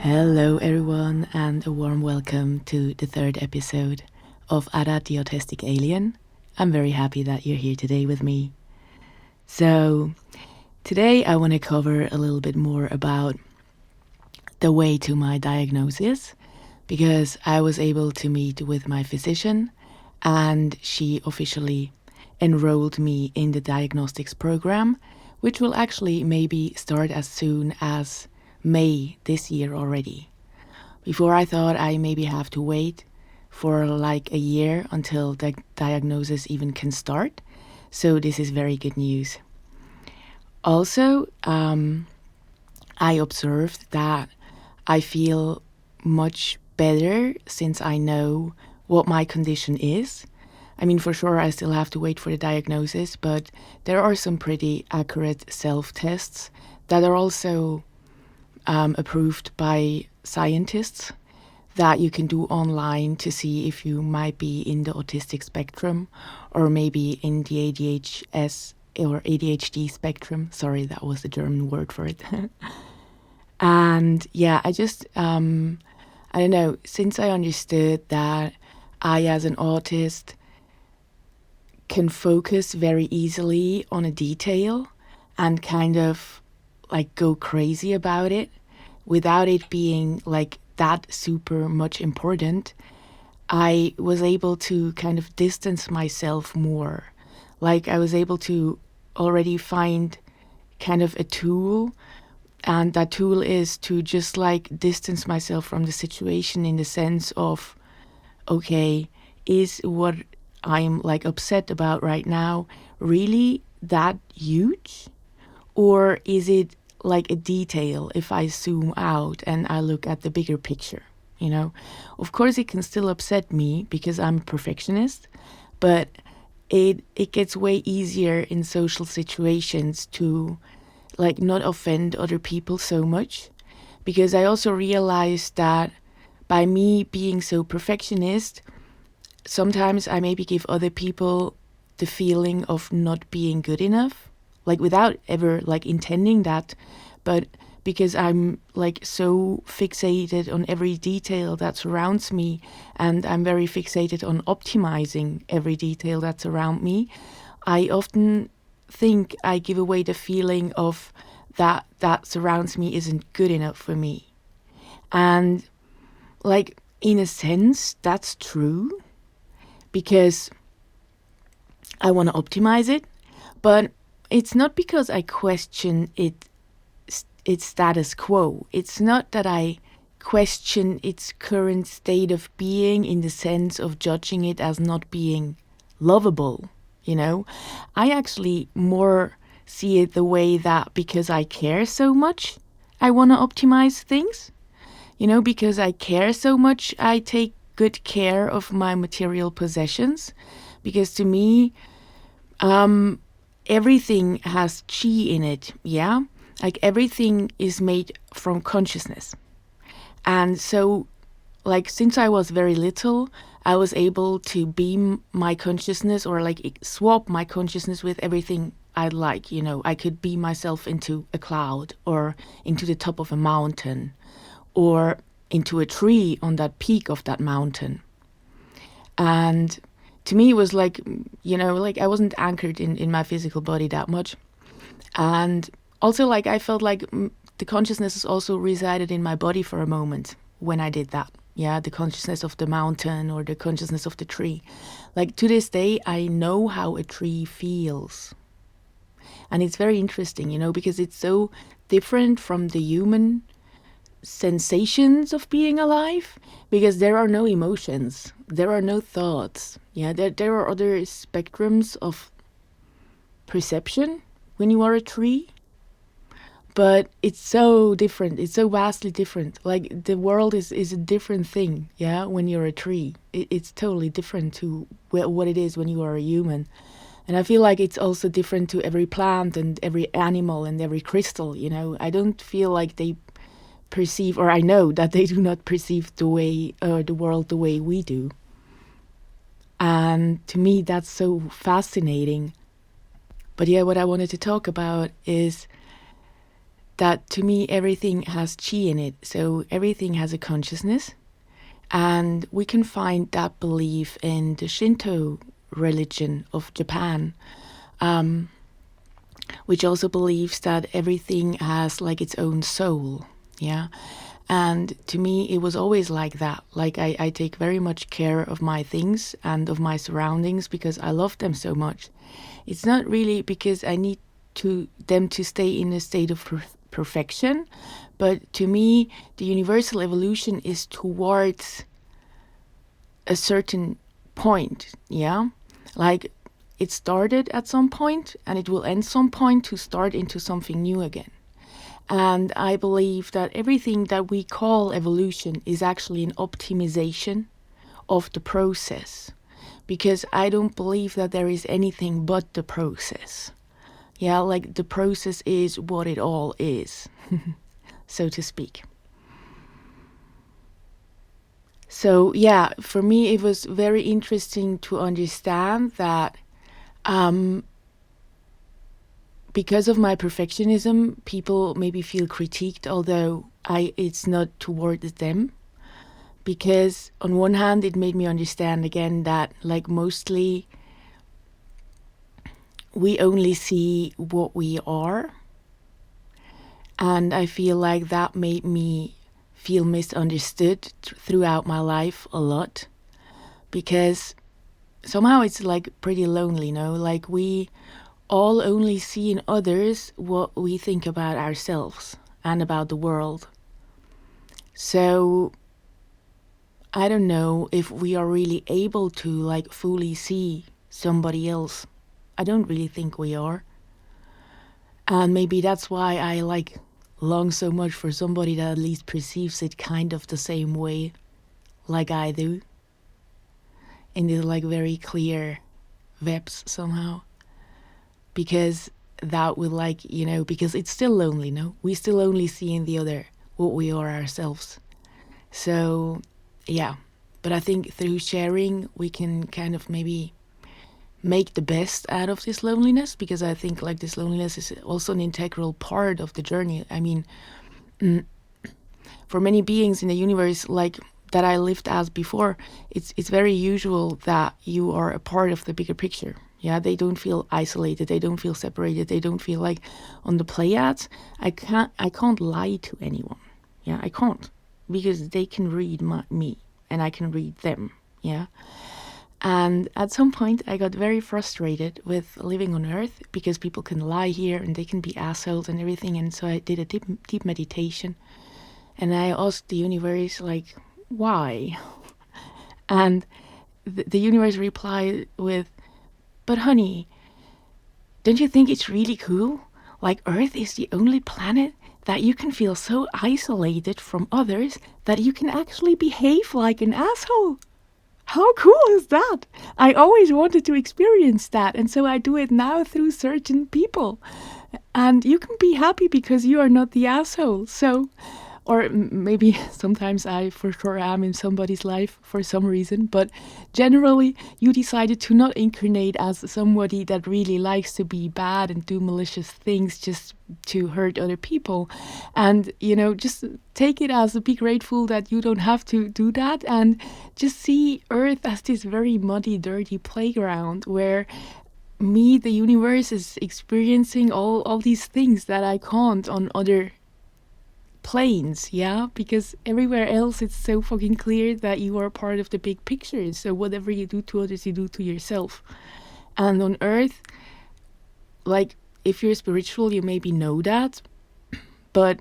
Hello, everyone, and a warm welcome to the third episode of Ada the Autistic Alien. I'm very happy that you're here today with me. So, today I want to cover a little bit more about the way to my diagnosis because I was able to meet with my physician and she officially enrolled me in the diagnostics program, which will actually maybe start as soon as May this year already. Before I thought I maybe have to wait for like a year until the diagnosis even can start. So this is very good news. Also, I observed that I feel much better since I know what my condition is. I mean, for sure, I still have to wait for the diagnosis, but there are some pretty accurate self-tests that are also approved by scientists that you can do online to see if you might be in the autistic spectrum or maybe in the ADHS or ADHD spectrum. Sorry, that was the German word for it. And yeah, I don't know, since I understood that I, as an autist, can focus very easily on a detail and kind of like go crazy about it without it being like that super much important, I was able to kind of distance myself more. Like I was able to already find kind of a tool, and that tool is to just like distance myself from the situation in the sense of, okay, is what I'm like upset about right now really that huge? Or is it like a detail if I zoom out and I look at the bigger picture? You know, of course, it can still upset me because I'm a perfectionist, but it gets way easier in social situations to like not offend other people so much, because I also realized that by me being so perfectionist, sometimes I maybe give other people the feeling of not being good enough, like without ever like intending that, but because I'm like so fixated on every detail that surrounds me and I'm very fixated on optimizing every detail that's around me, I often think I give away the feeling of that surrounds me isn't good enough for me. And like in a sense that's true because I want to optimize it, but it's not because I question its status quo. It's not that I question its current state of being in the sense of judging it as not being lovable, you know? I actually more see it the way that because I care so much, I want to optimize things. You know, because I care so much, I take good care of my material possessions. Because to me, everything has chi in it, yeah? Like everything is made from consciousness. And so, like, since I was very little, I was able to beam my consciousness or like swap my consciousness with everything I like. You know, I could beam myself into a cloud or into the top of a mountain or into a tree on that peak of that mountain. And to me, it was like, you know, like I wasn't anchored in my physical body that much. And also, like, I felt like the consciousness also resided in my body for a moment when I did that. Yeah, the consciousness of the mountain or the consciousness of the tree. Like, to this day, I know how a tree feels. And it's very interesting, you know, because it's so different from the human sensations of being alive, because there are no emotions, there are no thoughts. Yeah, there are other spectrums of perception when you are a tree, but it's so different, it's so vastly different. Like the world is a different thing, yeah, when you're a tree. It's totally different to what it is when you are a human. And I feel like it's also different to every plant and every animal and every crystal, you know. I don't feel like they perceive, or I know that they do not perceive the way the world the way we do. And to me, that's so fascinating. But yeah, what I wanted to talk about is that to me everything has chi in it. So everything has a consciousness. And we can find that belief in the Shinto religion of Japan, which also believes that everything has like its own soul. Yeah. And to me, it was always like that. Like I take very much care of my things and of my surroundings because I love them so much. It's not really because I need them to stay in a state of perfection, but to me, the universal evolution is towards a certain point. Yeah, like it started at some point and it will end some point to start into something new again. And I believe that everything that we call evolution is actually an optimization of the process, because I don't believe that there is anything but the process. Yeah, like the process is what it all is, so to speak. So yeah, for me it was very interesting to understand that because of my perfectionism, people maybe feel critiqued, although it's not towards them. Because on one hand, it made me understand again that like mostly we only see what we are. And I feel like that made me feel misunderstood throughout my life a lot. Because somehow it's like pretty lonely, no? Like we all only see in others what we think about ourselves and about the world. So I don't know if we are really able to like fully see somebody else. I don't really think we are. And maybe that's why I like long so much for somebody that at least perceives it kind of the same way like I do. In these like very clear webs somehow. Because that will like, because it's still lonely, no? We still only see in the other what we are ourselves. So, yeah. But I think through sharing, we can kind of maybe make the best out of this loneliness, because I think like this loneliness is also an integral part of the journey. I mean, for many beings in the universe, like that I lived as before, it's very usual that you are a part of the bigger picture. Yeah, they don't feel isolated. They don't feel separated. They don't feel like on the Pleiades. I can't lie to anyone. Yeah, I can't, because they can read me and I can read them. Yeah. And at some point, I got very frustrated with living on Earth because people can lie here and they can be assholes and everything. And so I did a deep meditation, and I asked the universe, like, why? And the universe replied with, "But honey, don't you think it's really cool? Like, Earth is the only planet that you can feel so isolated from others that you can actually behave like an asshole. How cool is that? I always wanted to experience that, and so I do it now through certain people. And you can be happy because you are not the asshole. So, or maybe sometimes I for sure am in somebody's life for some reason, but generally you decided to not incarnate as somebody that really likes to be bad and do malicious things just to hurt other people. And, just take it as be grateful that you don't have to do that, and just see Earth as this very muddy, dirty playground where me, the universe, is experiencing all these things that I can't on other planes. Yeah, because everywhere else it's so fucking clear that you are part of the big picture. So whatever you do to others, you do to yourself. And on Earth, like, if you're spiritual, you maybe know that, but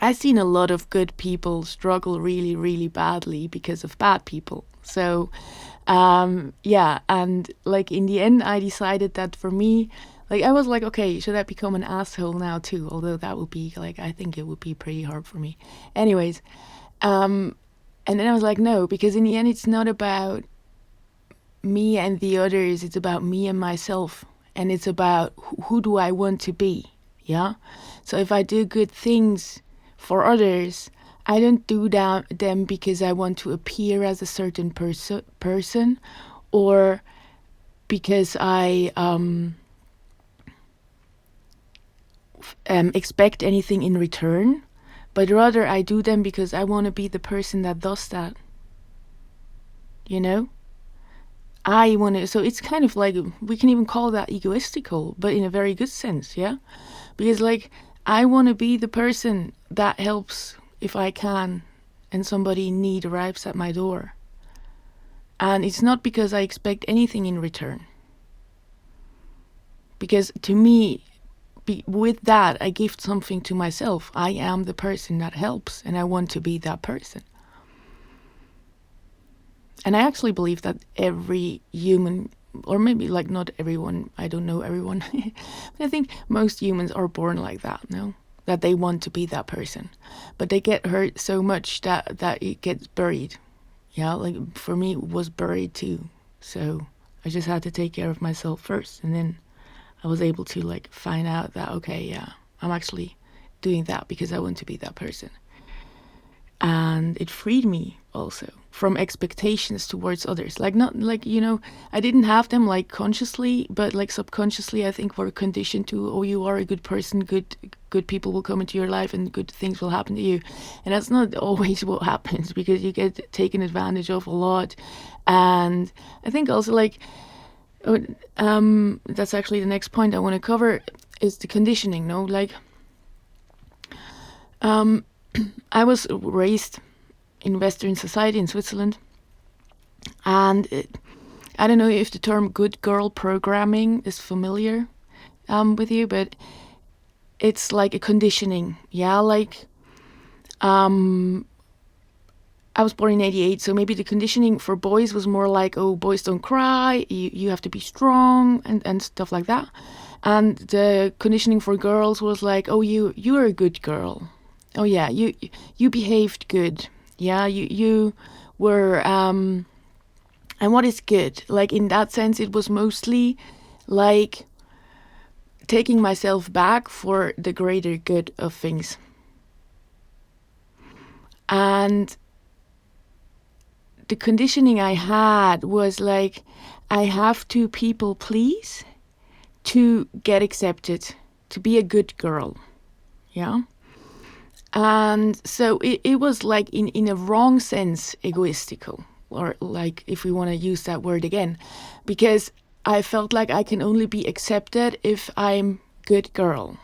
I've seen a lot of good people struggle really, really badly because of bad people. So yeah, and like in the end I decided that for me, like, I was like, okay, should I become an asshole now too? Although that would be like, I think it would be pretty hard for me. Anyways, and then I was like, no, because in the end, it's not about me and the others. It's about me and myself. And it's about who do I want to be? Yeah. So if I do good things for others, I don't do them because I want to appear as a certain person, or because I expect anything in return, but rather I do them because I want to be the person that does that. You know? I want to, so it's kind of like, we can even call that egoistical, but in a very good sense, yeah? Because, like, I want to be the person that helps if I can, and somebody in need arrives at my door. And it's not because I expect anything in return. Because to me, with that, I give something to myself. I am the person that helps, and I want to be that person. And I actually believe that every human, or maybe like not everyone, I don't know everyone, but I think most humans are born like that, no? That they want to be that person. But they get hurt so much that it gets buried. Yeah, like for me, it was buried too. So I just had to take care of myself first. And then I was able to like find out that, okay, yeah, I'm actually doing that because I want to be that person. And it freed me also from expectations towards others. Like, not like, I didn't have them like consciously, but like subconsciously, I think we're conditioned to, oh, you are a good person, good people will come into your life and good things will happen to you. And that's not always what happens, because you get taken advantage of a lot. And I think also like, that's actually the next point I want to cover, is the conditioning, no? Like, I was raised in Western society in Switzerland, and I don't know if the term good girl programming is familiar with you, but it's like a conditioning. Yeah, like I was born in 88, so maybe the conditioning for boys was more like, oh, boys don't cry, you have to be strong, and stuff like that. And the conditioning for girls was like, oh, you're a good girl. Oh yeah, you behaved good. Yeah, you were and what is good? Like, in that sense, it was mostly like taking myself back for the greater good of things. And the conditioning I had was like, I have to people please to get accepted, to be a good girl. Yeah. And so it was like, in a wrong sense, egoistical, or like, if we want to use that word again, because I felt like I can only be accepted if I'm good girl,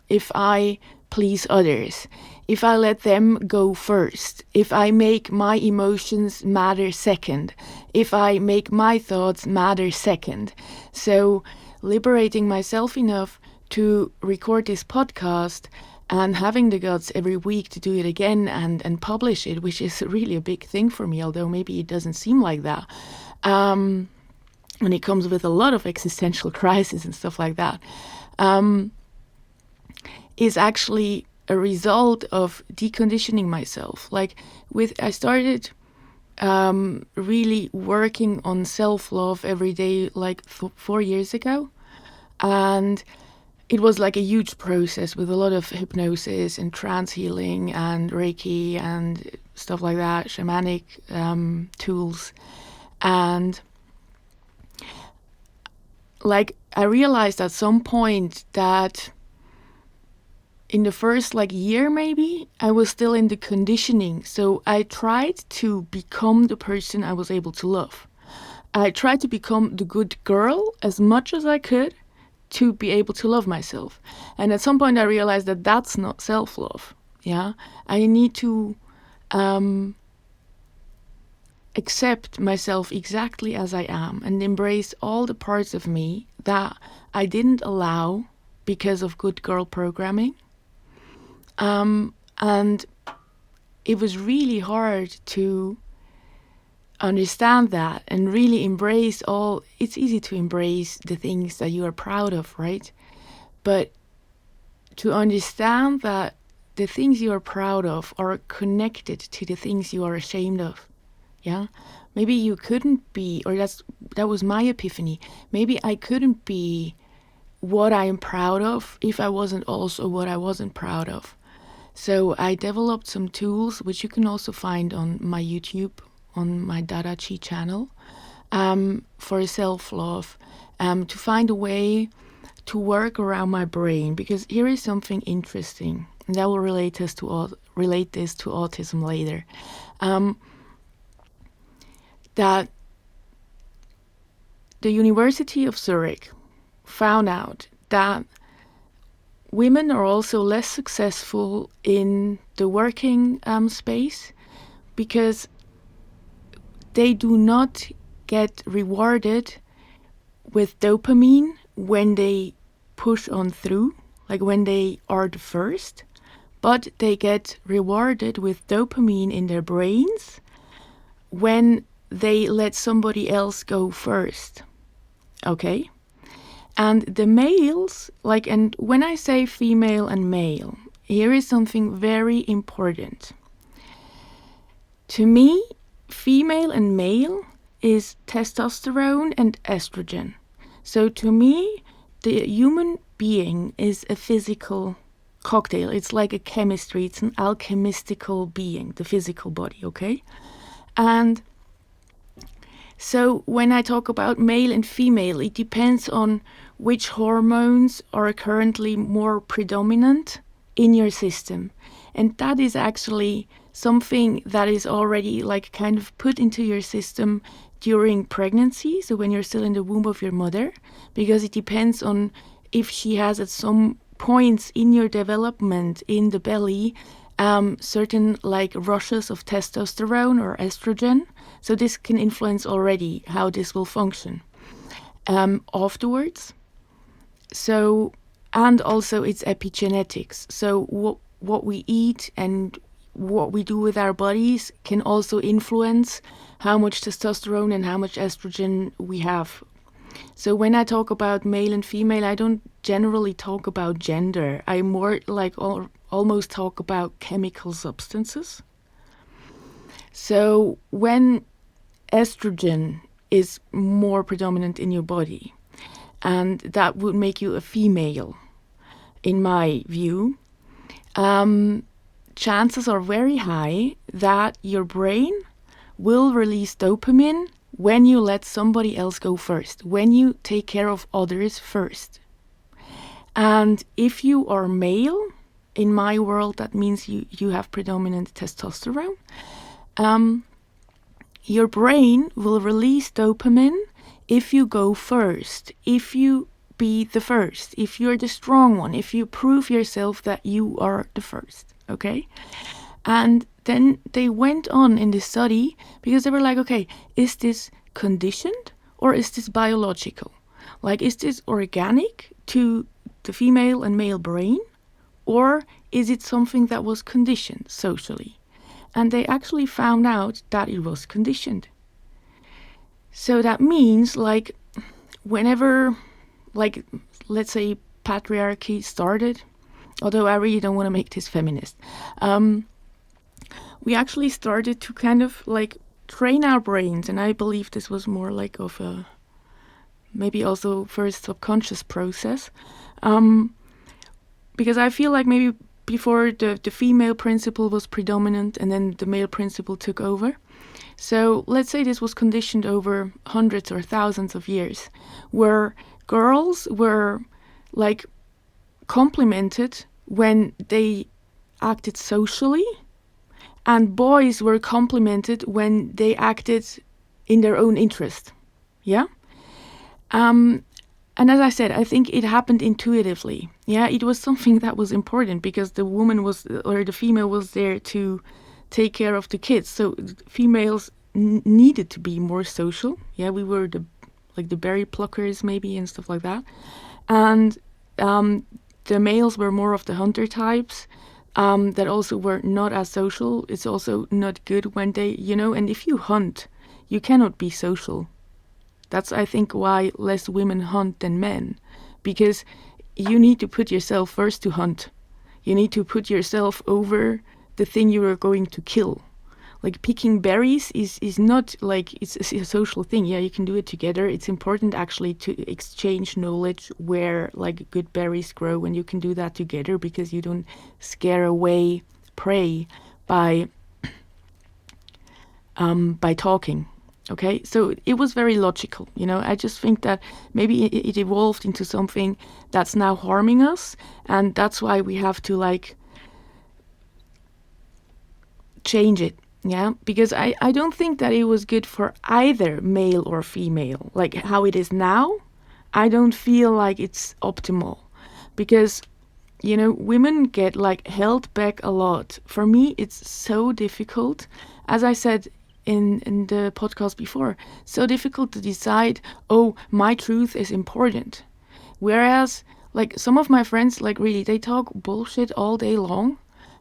if I please others, if I let them go first, if I make my emotions matter second, if I make my thoughts matter second. So liberating myself enough to record this podcast and having the guts every week to do it again and publish it, which is really a big thing for me, although maybe it doesn't seem like that. And it comes with a lot of existential crisis and stuff like that, is actually a result of deconditioning myself. Like, I started really working on self-love every day, like 4 years ago. And it was like a huge process with a lot of hypnosis and trance healing and Reiki and stuff like that, shamanic tools. And like, I realized at some point that in the first like year, maybe, I was still in the conditioning. So I tried to become the person I was able to love. I tried to become the good girl as much as I could to be able to love myself. And at some point I realized that that's not self-love. Yeah, I need to accept myself exactly as I am and embrace all the parts of me that I didn't allow because of good girl programming. And it was really hard to understand that and really embrace all. It's easy to embrace the things that you are proud of, right? But to understand that the things you are proud of are connected to the things you are ashamed of. Yeah, maybe you couldn't be, or that was my epiphany. Maybe I couldn't be what I am proud of if I wasn't also what I wasn't proud of. So I developed some tools, which you can also find on my YouTube, on my Dada Chi channel, for self-love, to find a way to work around my brain, because here is something interesting, and that will relate this to autism later. That the University of Zurich found out that women are also less successful in the working space because they do not get rewarded with dopamine when they push on through, like when they are the first, but they get rewarded with dopamine in their brains when they let somebody else go first. Okay? And the males, and when I say female and male, here is something very important. To me, female and male is testosterone and estrogen. So to me, the human being is a physical cocktail. It's like a chemistry. It's an alchemistical being, the physical body, okay? And so when I talk about male and female, it depends on which hormones are currently more predominant in your system. And that is actually something that is already kind of put into your system during pregnancy, so when you're still in the womb of your mother, because it depends on if she has at some points in your development in the belly certain rushes of testosterone or estrogen. So this can influence already how this will function afterwards. So, and also it's epigenetics. So what we eat and what we do with our bodies can also influence how much testosterone and how much estrogen we have. So when I talk about male and female, I don't generally talk about gender. I more almost talk about chemical substances. So when estrogen is more predominant in your body, and that would make you a female, in my view, chances are very high that your brain will release dopamine when you let somebody else go first, when you take care of others first. And if you are male, in my world, that means you have predominant testosterone. Your brain will release dopamine if you go first, if you be the first, if you're the strong one, if you prove yourself that you are the first, okay? And then they went on in this study because they were like, okay, is this conditioned or is this biological? Is this organic to the female and male brain, or is it something that was conditioned socially? And they actually found out that it was conditioned. So that means whenever, let's say patriarchy started, although I really don't want to make this feminist, we actually started to kind of train our brains, and I believe this was more of a maybe also first subconscious process, because I feel like maybe before the female principle was predominant and then the male principle took over. So let's say this was conditioned over hundreds or thousands of years, where girls were complimented when they acted socially, and boys were complimented when they acted in their own interest. Yeah? And as I said, I think it happened intuitively. Yeah, it was something that was important because the woman or the female was there to take care of the kids. So females needed to be more social. Yeah, we were the berry pluckers maybe and stuff like that. And the males were more of the hunter types that also were not as social. It's also not good when they, and if you hunt, you cannot be social. That's, I think, why less women hunt than men, because you need to put yourself first to hunt. You need to put yourself over the thing you are going to kill. Picking berries is not it's a social thing. Yeah, you can do it together. It's important actually to exchange knowledge where good berries grow, and you can do that together because you don't scare away prey by talking. Okay, so it was very logical. I just think that maybe it evolved into something that's now harming us, and that's why we have to like change it. Yeah, because I don't think that it was good for either male or female. Like how it is now, I don't feel like it's optimal, because women get like held back a lot. For me, it's so difficult. As I said in the podcast before, so difficult to decide, oh, my truth is important. Whereas like some of my friends, like really, they talk bullshit all day long,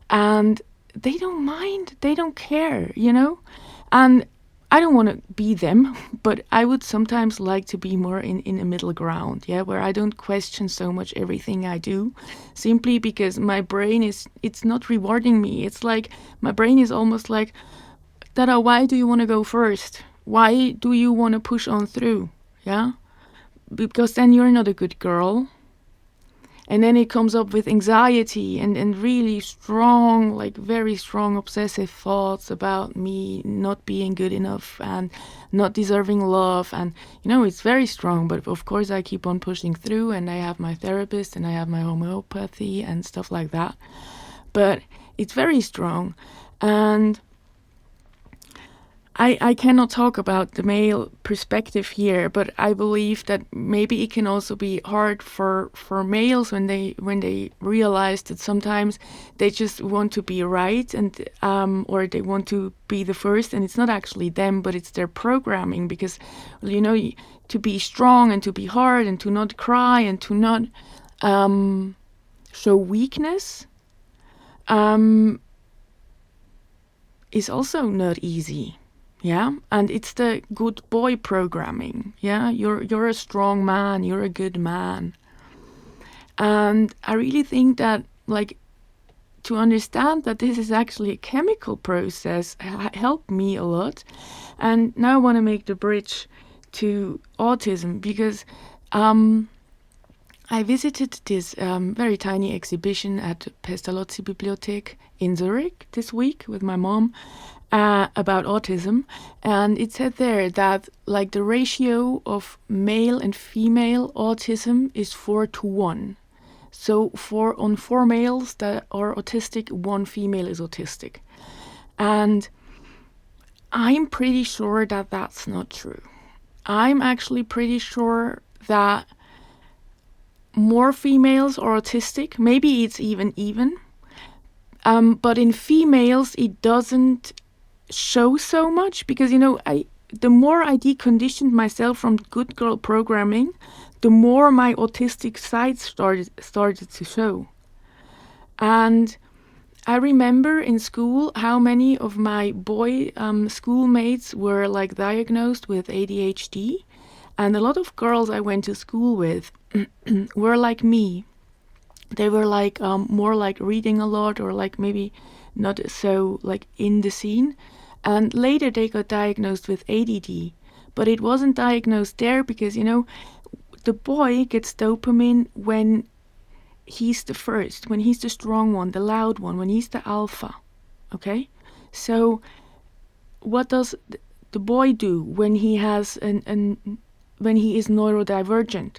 and they don't mind, they don't care, And I don't want to be them, but I would sometimes like to be more in a middle ground, yeah, where I don't question so much everything I do, simply because my brain it's not rewarding me. It's like my brain is almost like, Dada, why do you want to go first? Why do you want to push on through? Yeah, because then you're not a good girl. And then it comes up with anxiety and really strong, like very strong obsessive thoughts about me not being good enough and not deserving love. And, it's very strong. But of course, I keep on pushing through, and I have my therapist and I have my homeopathy and stuff like that. But it's very strong. And I cannot talk about the male perspective here, but I believe that maybe it can also be hard for males when they realize that sometimes they just want to be right, and or they want to be the first, and it's not actually them, but it's their programming. Because to be strong and to be hard and to not cry and to not show weakness is also not easy. Yeah, and it's the good boy programming. Yeah, you're a strong man, you're a good man. And I really think that, like, to understand that this is actually a chemical process helped me a lot. And now I want to make the bridge to autism, because I visited this very tiny exhibition at Pestalozzi Bibliothek in Zurich this week with my mom. About autism, and it said there that like the ratio of male and female autism is 4-1. So on 4 males that are autistic, 1 female is autistic. And I'm pretty sure that that's not true. I'm actually pretty sure that more females are autistic. Maybe it's even. But in females, it doesn't show so much, because the more I deconditioned myself from good girl programming, the more my autistic side started to show. And I remember in school how many of my boy schoolmates were like diagnosed with ADHD, and a lot of girls I went to school with were like me. They were like more like reading a lot, or like maybe not so like in the scene. And later they got diagnosed with ADD, but it wasn't diagnosed there because, the boy gets dopamine when he's the first, when he's the strong one, the loud one, when he's the alpha. Okay? So what does the boy do when he has when he is neurodivergent?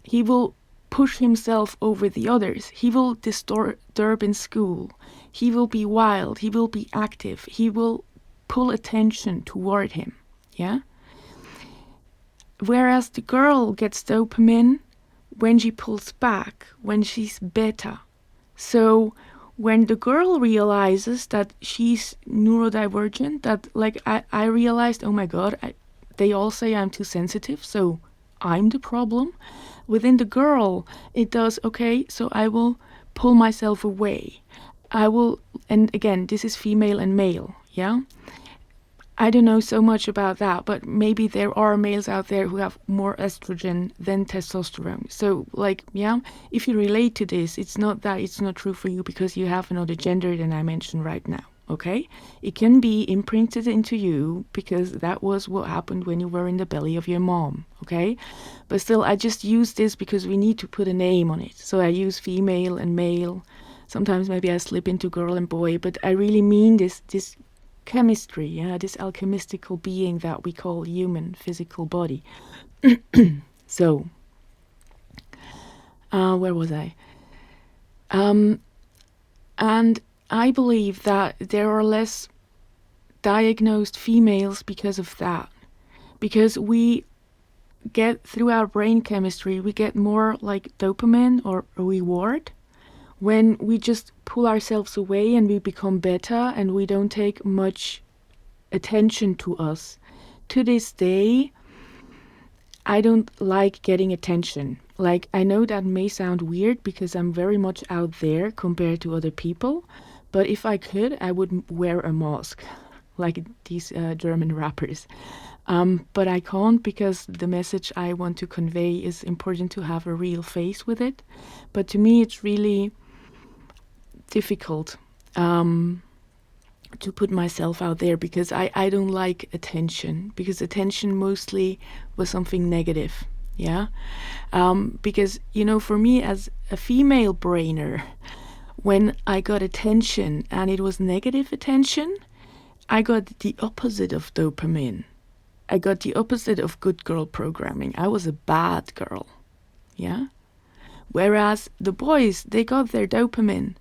He will push himself over the others. He will disturb in school. He will be wild. He will be active. He will pull attention toward him, yeah? Whereas the girl gets dopamine when she pulls back, when she's beta. So when the girl realizes that she's neurodivergent, that like I realized, oh my God, they all say I'm too sensitive, so I'm the problem. Within the girl, it does, okay, so I will pull myself away. And again, this is female and male, yeah? I don't know so much about that, but maybe there are males out there who have more estrogen than testosterone. So, like, yeah, if you relate to this, it's not that it's not true for you because you have another gender than I mentioned right now, okay? It can be imprinted into you because that was what happened when you were in the belly of your mom, okay? But still, I just use this because we need to put a name on it. So I use female and male. Sometimes maybe I slip into girl and boy, but I really mean this chemistry, yeah, this alchemistical being that we call human physical body. So, where was I? And I believe that there are less diagnosed females because of that. Because we get, through our brain chemistry, we get more like dopamine or reward when we just pull ourselves away and we become better and we don't take much attention to us. To this day, I don't like getting attention. Like, I know that may sound weird because I'm very much out there compared to other people, but if I could, I would wear a mask, like these German rappers. But I can't because the message I want to convey is important to have a real face with it. But to me, it's really difficult to put myself out there because I don't like attention, because attention mostly was something negative. Yeah. Because, you know, for me as a female brainer, when I got attention and it was negative attention, I got the opposite of dopamine. I got the opposite of good girl programming. I was a bad girl. Yeah. Whereas the boys, they got their dopamine.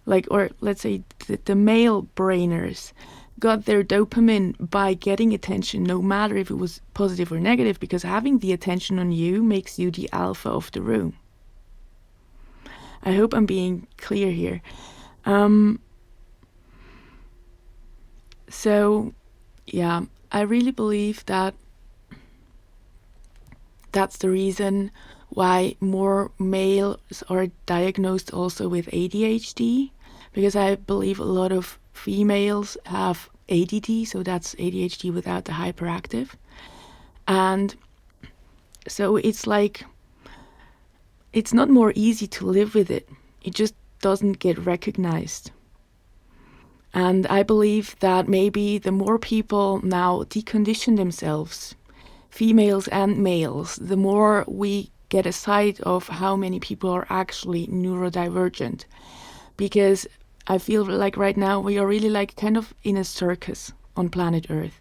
Like, or let's say the male brainers got their dopamine by getting attention, no matter if it was positive or negative, because having the attention on you makes you the alpha of the room. I hope I'm being clear here. So, yeah, I really believe that that's the reason why more males are diagnosed also with ADHD, because I believe a lot of females have ADD, so that's ADHD without the hyperactive. And so it's like, it's not more easy to live with it. It just doesn't get recognized. And I believe that maybe the more people now decondition themselves, females and males, the more we get a sight of how many people are actually neurodivergent. Because I feel like right now we are really like kind of in a circus on planet Earth,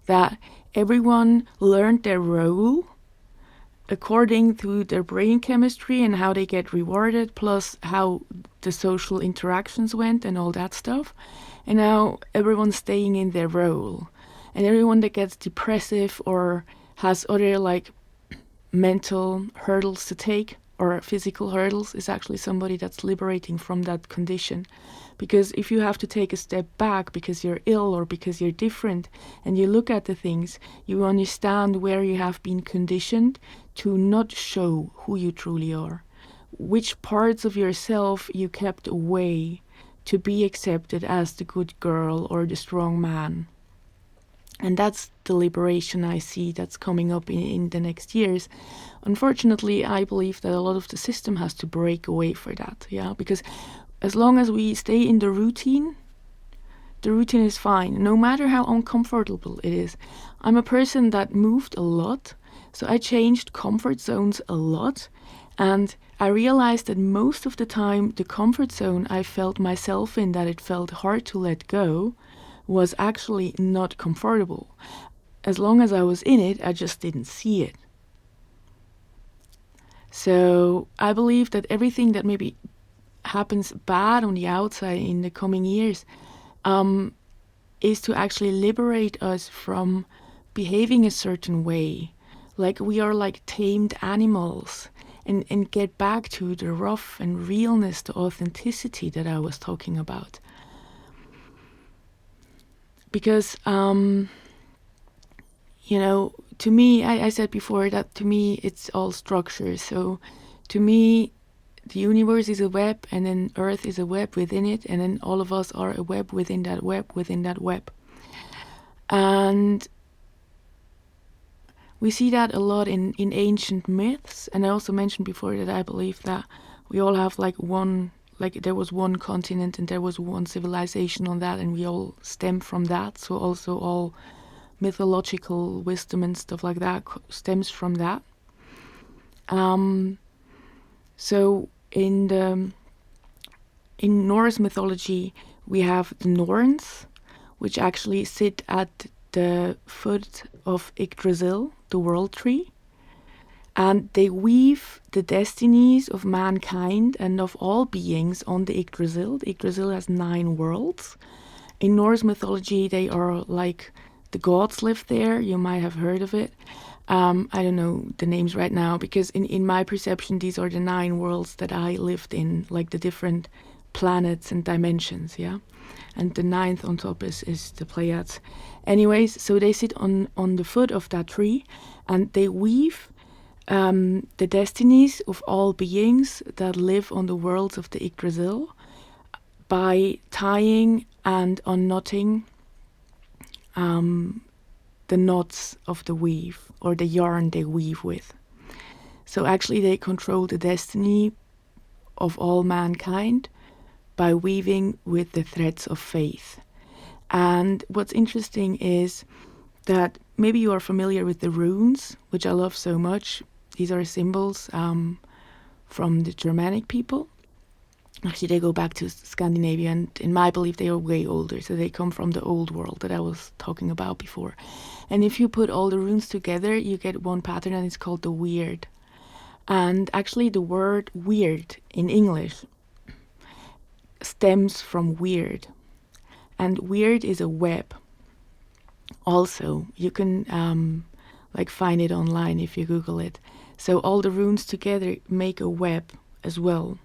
that everyone learned their role according to their brain chemistry and how they get rewarded, plus how the social interactions went and all that stuff. And now everyone's staying in their role. And everyone that gets depressive or has other like mental hurdles to take or physical hurdles is actually somebody that's liberating from that condition. Because if you have to take a step back because you're ill or because you're different and you look at the things, you understand where you have been conditioned to not show who you truly are, which parts of yourself you kept away to be accepted as the good girl or the strong man. And that's the liberation I see that's coming up in the next years. Unfortunately, I believe that a lot of the system has to break away for that, yeah, because as long as we stay in the routine is fine, no matter how uncomfortable it is. I'm a person that moved a lot, so I changed comfort zones a lot, and I realized that most of the time the comfort zone I felt myself in, that it felt hard to let go, was actually not comfortable. As long as I was in it, I just didn't see it. So I believe that everything that maybe happens bad on the outside in the coming years is to actually liberate us from behaving a certain way. Like we are like tamed animals, and get back to the rough and realness, the authenticity that I was talking about. Because, you know, to me, I said before that to me it's all structure. So to me, the universe is a web, and then Earth is a web within it, and then all of us are a web within that web within that web. And we see that a lot in ancient myths. And I also mentioned before that I believe that we all have like there was one continent and there was one civilization on that, and we all stem from that. So also all mythological wisdom and stuff like that stems from that. So in Norse mythology, we have the Norns, which actually sit at the foot of Yggdrasil, the world tree. And they weave the destinies of mankind and of all beings on the Yggdrasil. The Yggdrasil has 9 worlds. In Norse mythology, they are like the gods live there. You might have heard of it. I don't know the names right now, because in my perception, these are the 9 worlds that I lived in, like the different planets and dimensions, yeah? And the 9th on top is the Pleiades. Anyways, so they sit on the foot of that tree, and they weave the destinies of all beings that live on the worlds of the Yggdrasil by tying and unknotting the knots of the weave, or the yarn they weave with. So actually they control the destiny of all mankind by weaving with the threads of faith. And what's interesting is that maybe you are familiar with the runes, which I love so much. These are symbols from the Germanic people. Actually, they go back to Scandinavia, and in my belief, they are way older. So they come from the old world that I was talking about before. And if you put all the runes together, you get one pattern, and it's called the weird. And actually, the word weird in English stems from weird. And weird is a web. Also, you can find it online if you Google it. So all the runes together make a web as well.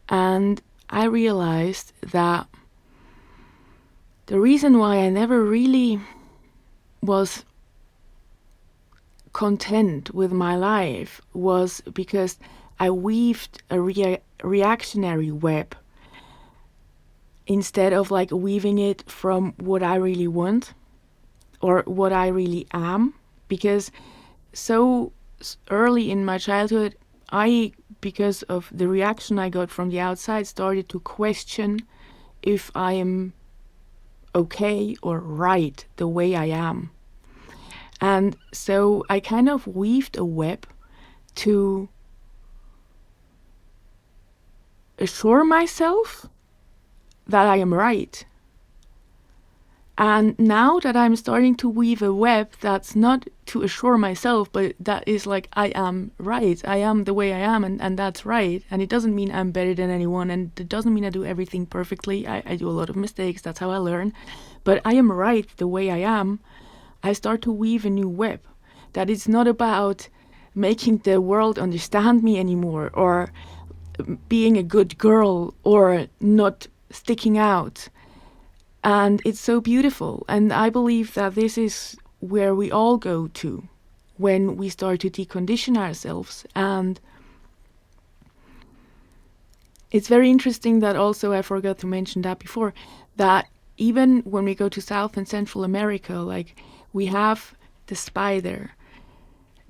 And I realized that the reason why I never really was content with my life was because I weaved a reactionary web instead of weaving it from what I really want or what I really am. Because so early in my childhood, because of the reaction I got from the outside, started to question if I am okay or right the way I am. And so I kind of weaved a web to assure myself that I am right. And now that I'm starting to weave a web that's not to assure myself, but that is I am right. I am the way I am, and that's right. And it doesn't mean I'm better than anyone, and it doesn't mean I do everything perfectly. I do a lot of mistakes. That's how I learn. But I am right the way I am. I start to weave a new web. That it's not about making the world understand me anymore, or being a good girl, or not sticking out. And it's so beautiful. And I believe that this is where we all go to when we start to decondition ourselves. And it's very interesting that also, I forgot to mention that before, that even when we go to South and Central America, we have the spider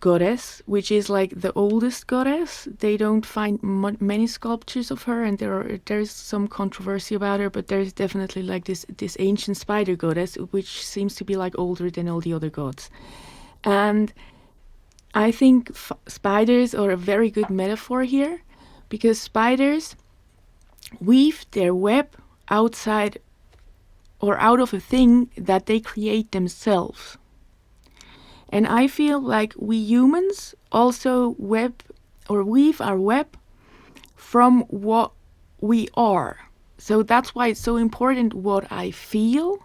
goddess, which is the oldest goddess. They don't find many sculptures of her, and there's some controversy about her, but there's definitely this ancient spider goddess, which seems to be older than all the other gods. And I think spiders are a very good metaphor here, because spiders weave their web outside or out of a thing that they create themselves. And I feel like we humans also weave our web from what we are. So that's why it's so important what I feel,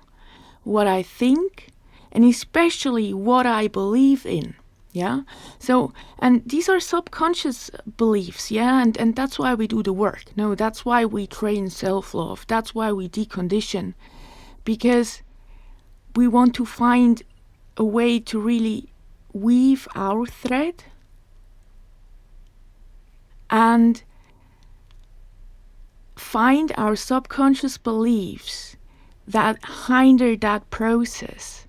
what I think, and especially what I believe in. Yeah. So, and these are subconscious beliefs. Yeah. And that's why we do the work. No, that's why we train self-love. That's why we decondition, because we want to find a way to really weave our thread and find our subconscious beliefs that hinder that process.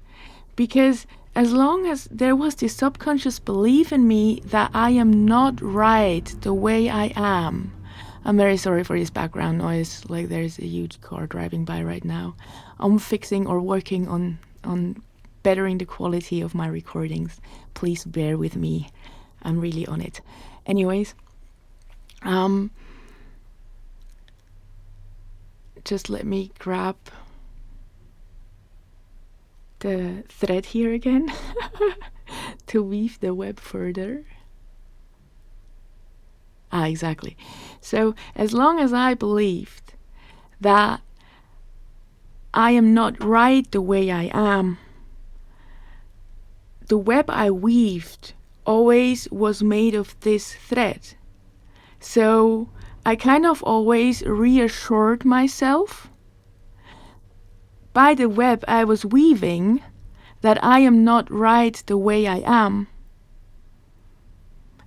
Because as long as there was this subconscious belief in me that I am not right the way I am. I'm very sorry for this background noise, there's a huge car driving by right now. I'm fixing or working on bettering the quality of my recordings. Please bear with me. I'm really on it. Anyways, just let me grab the thread here again to weave the web further. Exactly. So as long as I believed that I am not right the way I am, the web I weaved always was made of this thread. So I kind of always reassured myself by the web I was weaving that I am not right the way I am.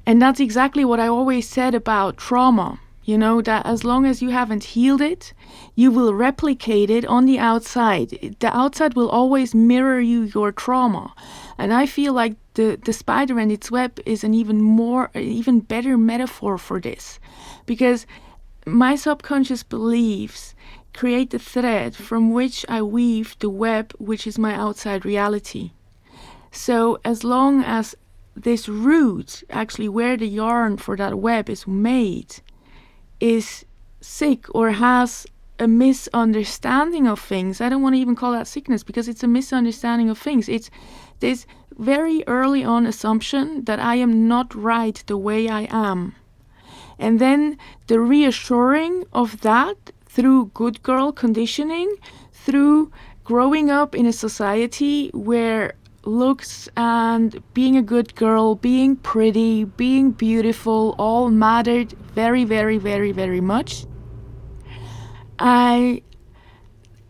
And that's exactly what I always said about trauma. You know, that as long as you haven't healed it, you will replicate it on the outside. The outside will always mirror your trauma. And I feel like the spider and its web is an even better metaphor for this. Because my subconscious beliefs create the thread from which I weave the web, which is my outside reality. So as long as this root, actually where the yarn for that web is made, is sick or has a misunderstanding of things, I don't want to even call that sickness because it's a misunderstanding of things. It's this very early on assumption that I am not right the way I am. And then the reassuring of that through good girl conditioning, through growing up in a society where looks and being a good girl, being pretty, being beautiful all mattered very, very, very, very much. That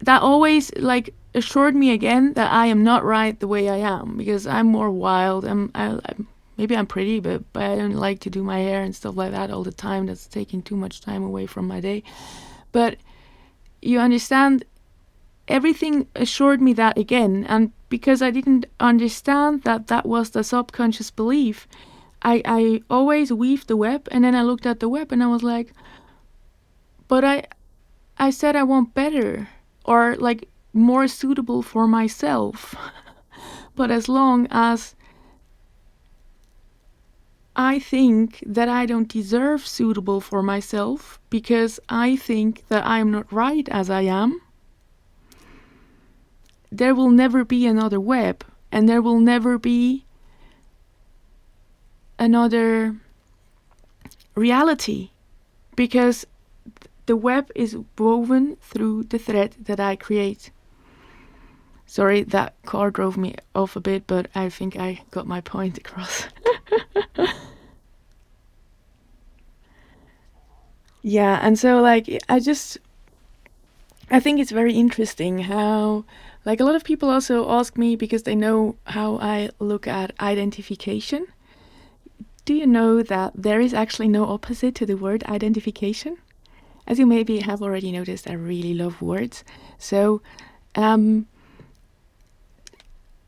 always like assured me again that I am not right the way I am, because I'm more wild. Maybe I'm pretty, but I don't like to do my hair and stuff like that all the time. That's taking too much time away from my day. But you understand, everything assured me that again. And because I didn't understand that that was the subconscious belief, I always weaved the web, and then I looked at the web and I was like, but I said I want better, or like more suitable for myself. But as long as I think that I don't deserve suitable for myself because I think that I'm not right as I am, there will never be another web, and there will never be another reality, because the web is woven through the thread that I create. Sorry, that car drove me off a bit, but I think I got my point across. Yeah, and so like I think it's very interesting how, like, a lot of people also ask me because they know how I look at identification. Do you know that there is actually no opposite to the word identification? As you maybe have already noticed, I really love words. So there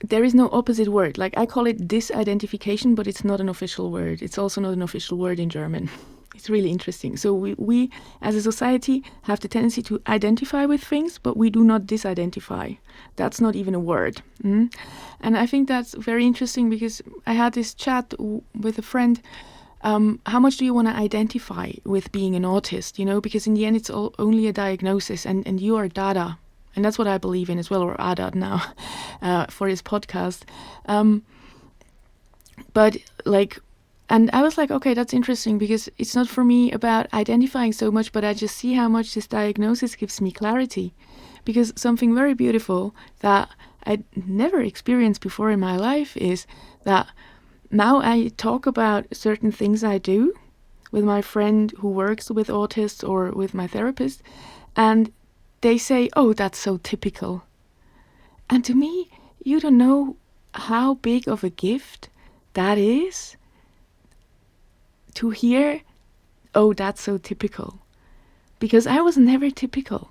is no opposite word. Like, I call it disidentification, but it's not an official word. It's also not an official word in German. It's really interesting. So we as a society have the tendency to identify with things, but we do not disidentify. That's not even a word. And I think that's very interesting because I had this chat with a friend. How much do you want to identify with being an autist? You know, because in the end, it's only a diagnosis, and you are Dada. And that's what I believe in as well, or Adat now, for his podcast. But like, and I was like, okay, that's interesting, because it's not for me about identifying so much, but I just see how much this diagnosis gives me clarity. Because something very beautiful that I never experienced before in my life is that now I talk about certain things I do with my friend who works with autists or with my therapist, and they say, oh, that's so typical. And to me, you don't know how big of a gift that is to hear, oh, that's so typical. Because I was never typical,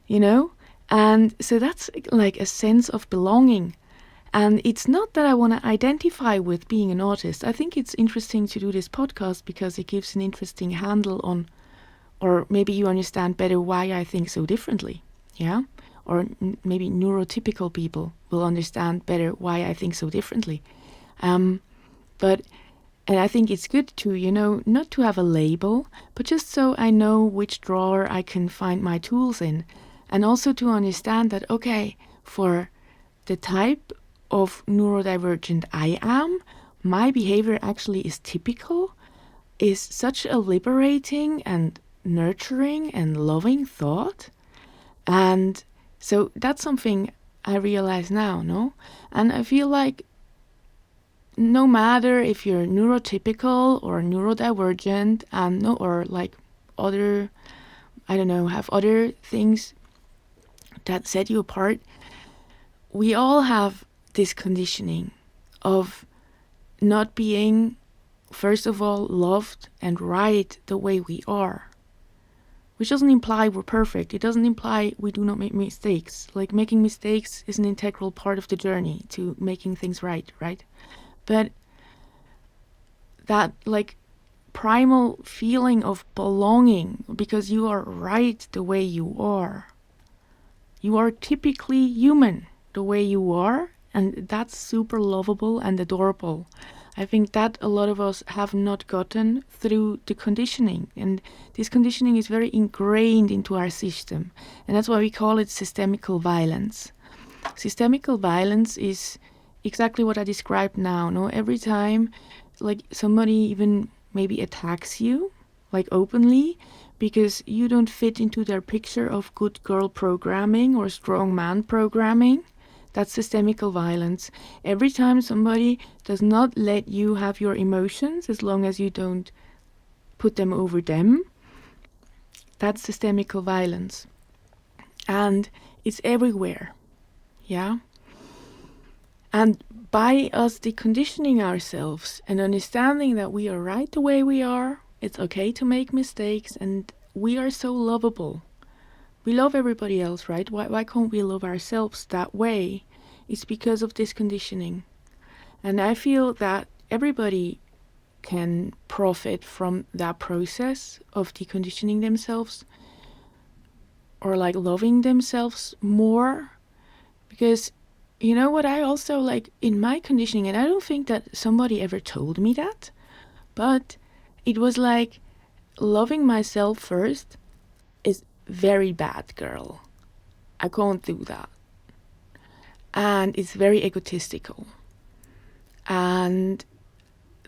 you know? And so that's like a sense of belonging. And it's not that I want to identify with being an autist. I think it's interesting to do this podcast because it gives an interesting handle on, or maybe you understand better why I think so differently, yeah? Or maybe neurotypical people will understand better why I think so differently. And I think it's good to, you know, not to have a label, but just so I know which drawer I can find my tools in. And also to understand that, okay, for the type of neurodivergent I am, my behavior actually is typical, is such a liberating and nurturing and loving thought. And so that's something I realize now, no? And I feel like no matter if you're neurotypical or neurodivergent and no, or like other, I don't know, have other things that set you apart, we all have this conditioning of not being, first of all, loved and right the way we are. Which doesn't imply we're perfect. It doesn't imply we do not make mistakes. Like, making mistakes is an integral part of the journey to making things right? But that, like, primal feeling of belonging because you are right the way you are. You are typically human the way you are, and that's super lovable and adorable. I think that a lot of us have not gotten through the conditioning, and this conditioning is very ingrained into our system, and that's why we call it systemical violence. Systemical violence is exactly what I described now. No, every time, like, somebody even maybe attacks you, like, openly, because you don't fit into their picture of good girl programming or strong man programming. That's systemical violence. Every time somebody does not let you have your emotions, as long as you don't put them over them, that's systemical violence. And it's everywhere. Yeah? And by us deconditioning ourselves and understanding that we are right the way we are, it's okay to make mistakes, and we are so lovable. We love everybody else, right? Why can't we love ourselves that way? It's because of this conditioning. And I feel that everybody can profit from that process of deconditioning themselves, or like loving themselves more. Because you know what, I also, like, in my conditioning, and I don't think that somebody ever told me that, but it was like, loving myself first is very bad, girl. I can't do that. And it's very egotistical. And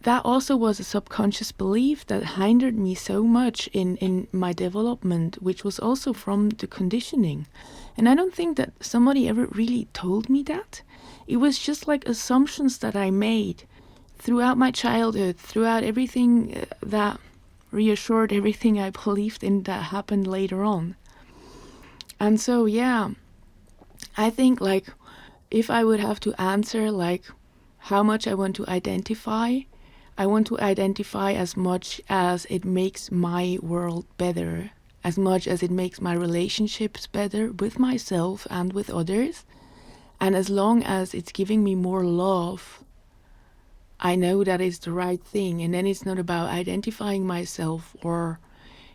that also was a subconscious belief that hindered me so much in my development, which was also from the conditioning. And I don't think that somebody ever really told me that. It was just like assumptions that I made throughout my childhood, throughout everything that reassured everything I believed in that happened later on. And so, yeah, I think, like, if I would have to answer, like, how much I want to identify as much as it makes my world better, as much as it makes my relationships better with myself and with others. And as long as it's giving me more love, I know that is the right thing. And then it's not about identifying myself, or,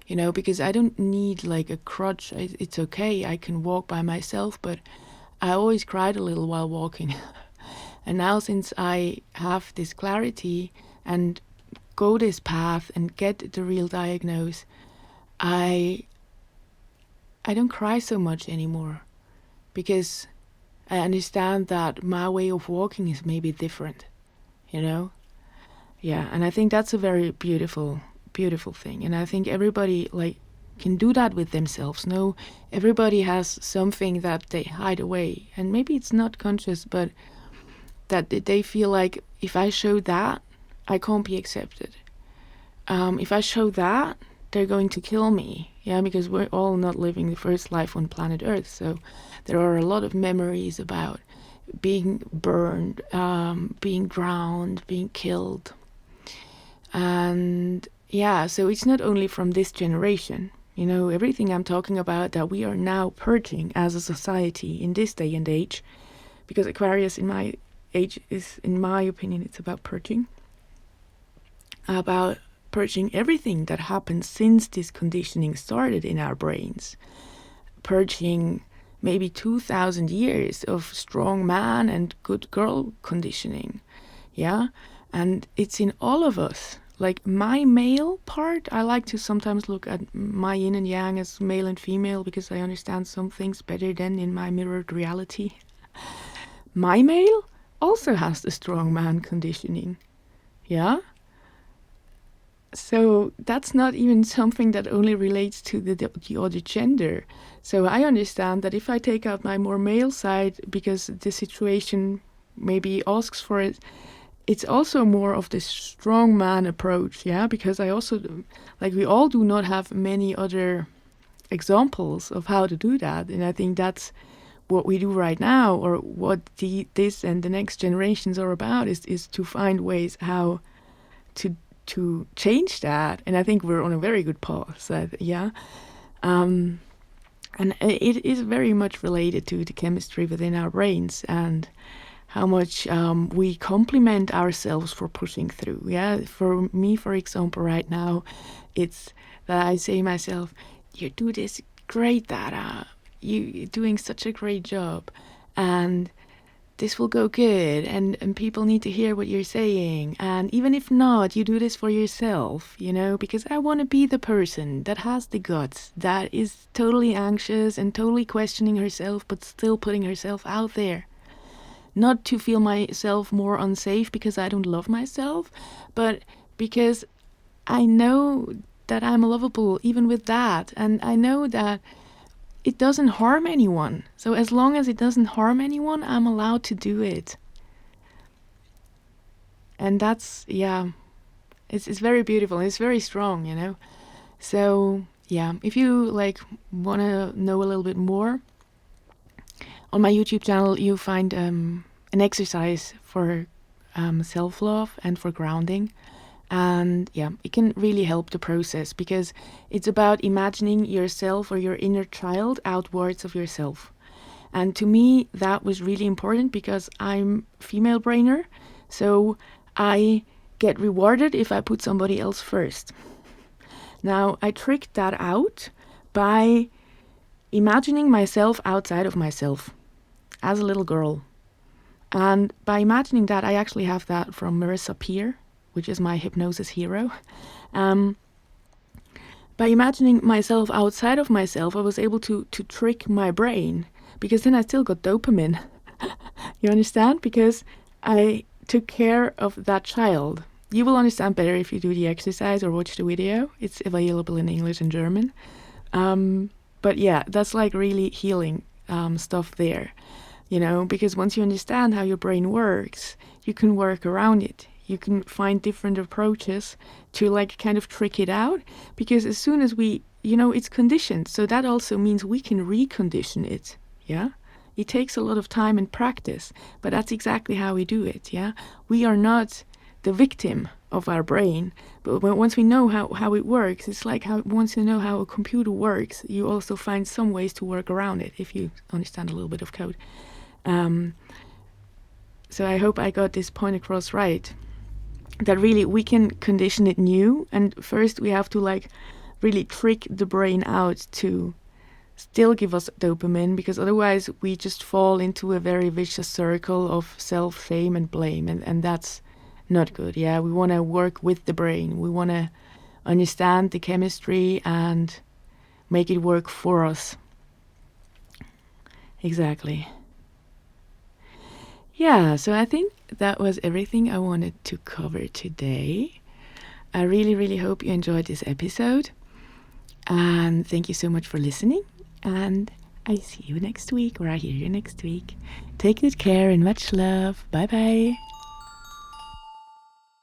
you know, because I don't need, like, a crutch. It's okay, I can walk by myself, but I always cried a little while walking. And now, since I have this clarity and go this path and get the real diagnose, I don't cry so much anymore, because I understand that my way of walking is maybe different, you know? Yeah, and I think that's a very beautiful, beautiful thing. And I think everybody, like, can do that with themselves. No, everybody has something that they hide away, and maybe it's not conscious, but that they feel like, if I show that, I can't be accepted. If I show that, they're going to kill me. Yeah, because we're all not living the first life on planet Earth. So there are a lot of memories about being burned, being drowned, being killed. And yeah, so it's not only from this generation. You know, everything I'm talking about that we are now purging as a society in this day and age, because Aquarius in my age is, in my opinion, it's about purging everything that happened since this conditioning started in our brains, purging maybe 2,000 years of strong man and good girl conditioning. Yeah, and it's in all of us. Like, my male part, I like to sometimes look at my yin and yang as male and female, because I understand some things better than in my mirrored reality. my male also has the strong man conditioning. Yeah? So that's not even something that only relates to the other gender. So I understand that if I take out my more male side because the situation maybe asks for it, it's also more of this strong man approach, yeah? Because I also, like, we all do not have many other examples of how to do that. And I think that's what we do right now, or what this and the next generations are about, is to find ways how to change that. And I think we're on a very good path. So, yeah. And it is very much related to the chemistry within our brains and how much we compliment ourselves for pushing through. Yeah, for me, for example, right now, it's that I say myself, "You do this great, Dara. You're doing such a great job, and this will go good, and people need to hear what you're saying. And even if not, you do this for yourself, because I want to be the person that has the guts, that is totally anxious and totally questioning herself, but still putting herself out there." Not to feel myself more unsafe because I don't love myself, but because I know that I'm lovable even with that. And I know that it doesn't harm anyone. So as long as it doesn't harm anyone, I'm allowed to do it. And that's, yeah, it's very beautiful. It's very strong. So, yeah, if you want to know a little bit more, on my YouTube channel, you find an exercise for self-love and for grounding. And yeah, it can really help the process because it's about imagining yourself or your inner child outwards of yourself. And to me, that was really important because I'm female brainer. So I get rewarded if I put somebody else first. Now, I tricked that out by imagining myself outside of myself as a little girl. And by imagining that, I actually have that from Marissa Peer, which is my hypnosis hero. By imagining myself outside of myself, I was able to trick my brain, because then I still got dopamine. You understand? Because I took care of that child. You will understand better if you do the exercise or watch the video. It's available in English and German. But yeah, that's really healing stuff there. Because once you understand how your brain works, you can work around it. You can find different approaches to kind of trick it out. Because as soon as we, it's conditioned. So that also means we can recondition it. Yeah. It takes a lot of time and practice, but that's exactly how we do it. Yeah. We are not the victim of our brain, but once we know how it works, it's like once you know how a computer works, you also find some ways to work around it if you understand a little bit of code. So I hope I got this point across right, that really we can condition it new, and first we have to really trick the brain out to still give us dopamine, because otherwise we just fall into a very vicious circle of self-shame and blame, and that's not good. Yeah, we want to work with the brain. We want to understand the chemistry and make it work for us. Exactly. Yeah, so I think that was everything I wanted to cover today. I really, really hope you enjoyed this episode. And thank you so much for listening. And I see you next week, or I hear you next week. Take good care and much love. Bye-bye.